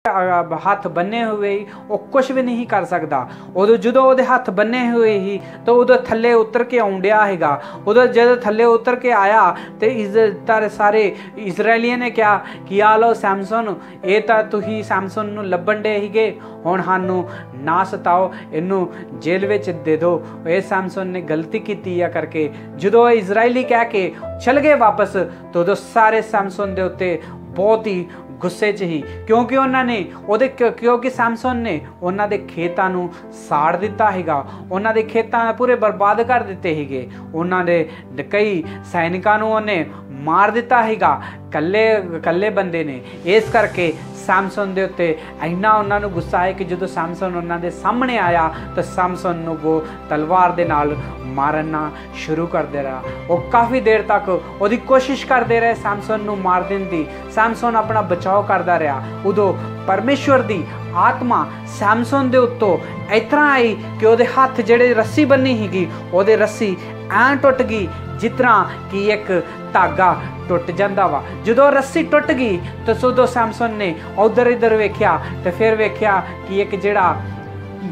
हथ बन्ने हुए ही वो कुछ भी नहीं कर सकता। उदों जो वो हथ बन्ने हुए ही तो उदों थले उतर के आउंडिया हैगा। उदों जो थले उतर के आया तो सारे इजरायलिया ने क्या कि आ लो सैमसन, ये तो तुही सैमसन नूं लभण डे हीगे, हुण सानूं ना सताओ, इनू जेल विच दे दो। ये सैमसन ने गलती की करके जो इजरायली कह के चल गए वापस, तो उदों सारे सैमसन दे उत्ते बहुत ही गुस्से च ही, क्योंकि उन्होंने क्योंकि सैमसन ने उन्होंने खेतों नूं साड़ दिता हैगा, उन्होंने खेतों पूरे बर्बाद कर दिते हैगे, उन्होंने कई सैनिकों नूं उन्हें मार दिता हैगा कल्ले बंदे ने। इस करके सैमसन दे उत्ते इन्ना उन्होंने गुस्सा है कि जो सैमसन उन्होंने सामने आया तो सैमसन नूं वो तलवार दे नाल मारना शुरू करते रहा। वो काफ़ी देर तक वो कोशिश करते रहे सैमसन नूं मार देने दी। सैमसन अपना बचाव करता रहा। उदों परमेश्वर की आत्मा सैमसन दे उत्तों इतना आई कि वो हथ जिहड़े रस्सी बन्नी हीगी वो रस्सी ऐं टुट गई जिस तरह कि एक धागा टुट जाता वा। जो रस्सी टुट गई तो उदों सैमसन ने उधर इधर वेख्या तो फिर वेख्या कि एक जिहड़ा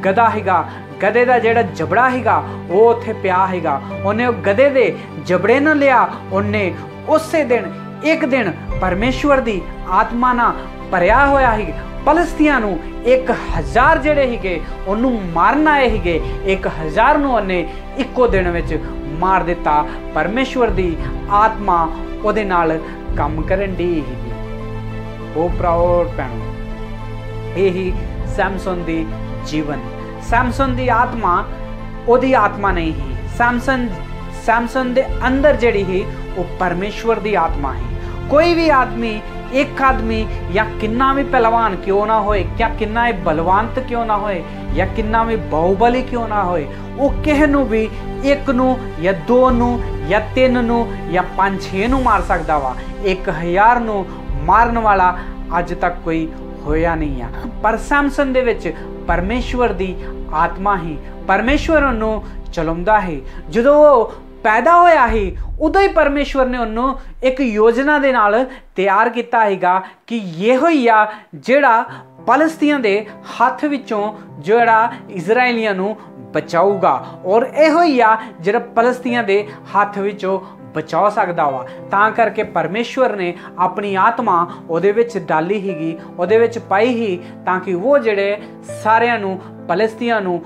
गधा हैगा, गधे का जिहड़ा जबड़ा हैगा वो उत्थे पिया हैगा। उन्हें गधे दे जबड़े न लिया, उन्हें उसे दिन एक दिन परमेश्वर की आत्मा ना भरिया होया ही। फलस्तीन नूं 1000 जिहड़े हीगे उन्हों मारन आए हीगे, 1000 नूं उन्हें इक्को दिन विच मार दिता। परमेश्वर की आत्मा उहदे नाल काम करन दी हीगी। ओ भराओ भैणों, यही सैमसन दी जीवन, सैमसन दी आत्मा ओदी आत्मा नहीं ही। सैमसन दे अंदर जिहड़ी ही वो परमेश्वर दी आत्मा ही। कोई भी आदमी, एक आदमी या किन्ना भी पहलवान क्यों ना होए, क्या किन्ना भी बलवंत क्यों ना होए, या किन्ना भी बाहुबली क्यों ना होए, वो किसी नूं भी एक नूं या दो नूं या तीन नूं या 5-6 नूं मार सकदा वा। 1000 नूं मारन वाला अज तक कोई होया नहीं है। पर सैमसन दे विच परमेश्वर दी आत्मा ही, परमेश्वर उन्हों चलाउंदा है। जो वो पैदा होया ही उदों ही परमेश्वर ने उन्हों एक योजना दे नाल तैयार किया हैगा कि यहो ही आ जिहड़ा फलस्तीन दे हाथ विचों जिहड़ा इजरायलियां नूं बचाऊगा, और यहो ही आ जिहड़ा फलस्तीन दे हाथ विचों बचा सकदा वा। तां करके परमेश्वर ने अपनी आत्मा उहदे विच डाली हीगी, उहदे विच पाई ही, ताकि वो जिहड़े सारियां नूं फलस्तीन नूं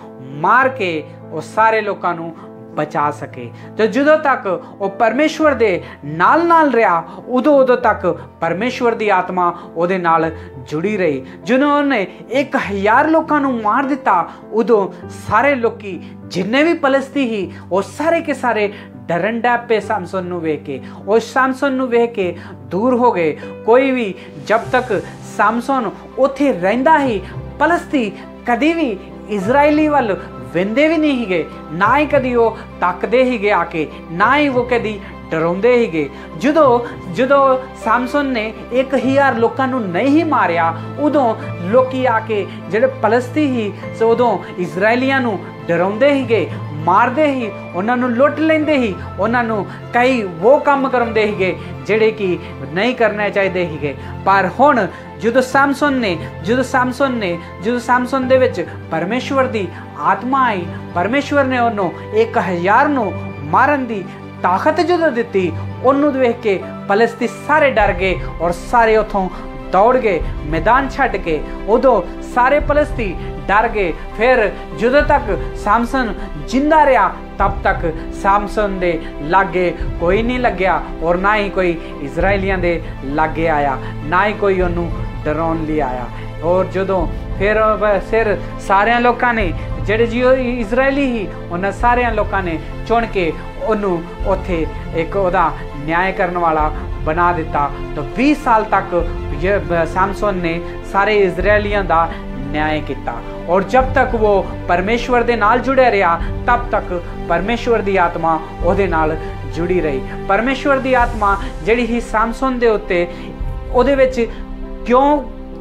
मार के वो सारे लोकां नूं बचा सके। तो जो तक वो परमेश्वर दे नाल नाल रहा उदों तक परमेश्वर की आत्मा उहदे नाल जुड़ी रही। ਜਦੋਂ ਉਹਨੇ 1000 लोगों नूं मार दिता उदों सारे लोकी जिन्ने भी फलस्ती ही वो सारे के सारे डरन डै पे सैमसन नूं वेख के, और सैमसन नूं वेख के दूर हो गए। कोई भी जब तक सैमसन उत्थे रहिंदा ही फलस्ती कदी भी इजरायली वल वेंदे भी नहीं गए, ना ही कदी वो तकदे ही गए आके, ना ही वो कदी डराउंदे ही गए। जो सैमसन ने 1000 लोगों नूं नहीं मारिया उदों लोकी आके जिहड़े फलस्ती ही उदों इजरायलियां नूं डराउंदे ही गए, मारदे ही, उन्होंने लुट लेंदे ही, उन्होंने कई वो काम कराउंदे ही गए जिहड़े कि नहीं करने चाहिए ही गए। पर हुण जो सैमसन दे विच परमेश्वर की आत्मा आई, परमेश्वर ने उन्होंने 1000 नूं मारन की ताकत जो दी, उन्होंने देख के फलस्ती सारे डर गए और सारे उतों दौड़ गए मैदान छड्ड के। उदों सारे फलस्ती डर गए। फिर जो तक सैमसन जिंदा रहा तब तक सैमसन दे लागे कोई नहीं लग्या, और ना ही कोई इजरायलियां दे लागे आया, ना ही कोई उन्होंने डराउण लई आया। और जो फिर सारे लोगों ने जिहड़े जी इजरायली ही उन्होंने सारे लोगों ने चुन के उन्होंने उत्थे एक उहदा न्याय करने वाला बना दिता। तो 20 साल तक सैमसन ने सारे इजरायलियों का न्याय किया, और जब तक वो परमेश्वर दे नाल जुड़े रहा तब तक परमेश्वर की आत्मा उहदे नाल जुड़ी रही। परमेश्वर की आत्मा जिहड़ी ही सैमसन दे उत्ते उहदे विच क्यों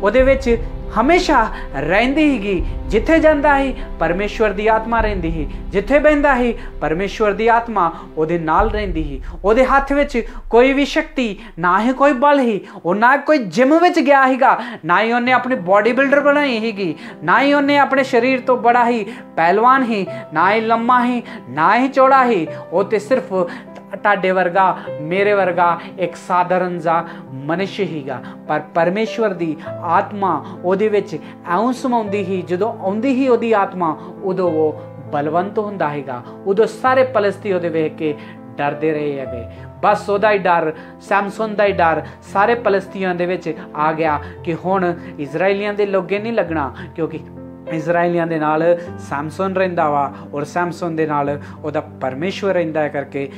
उहदे विच हमेशा रहिंदी हीगी। जिथे जांदा ही परमेश्वर दी आत्मा रहिंदी ही, जिथे बहिंदा ही परमेश्वर दी आत्मा उहदे नाल रहिंदी ही। उहदे हत्थ विच कोई भी शक्ति ना ही कोई बल ही, वो ना कोई जिम विच गया हीगा, ना ही उन्हें अपनी बॉडी बिल्डर बनाई हीगी, ना ही उन्हें अपने शरीर तो बड़ा ही पहलवान ही, ना ही लम्मा ही, ना ही चौड़ा ही। वो तो सिर्फ ताडे वर्गा मेरे वर्गा एक साधारण जा मनुष्य हीगा। पर परमेश्वर दी आत्मा उहदे विच ऐं समाउंदी ही, जदों आउंदी ही उहदी आत्मा उदों वो बलवंत हुंदा हैगा। उदों सारे पलस्ती उहदे वेख के डरदे रहे हैगे। बस उहदा ही डर, सैमसन दा ही डर सारे पलस्तियां दे विच आ गया कि हुण इजराइलियां दे लोगे नहीं लगना, क्योंकि इजराइलियां दे नाल सैमसन रहिंदा वा और सैमसन दे नाल उहदा परमेश्वर रहिंदा है करके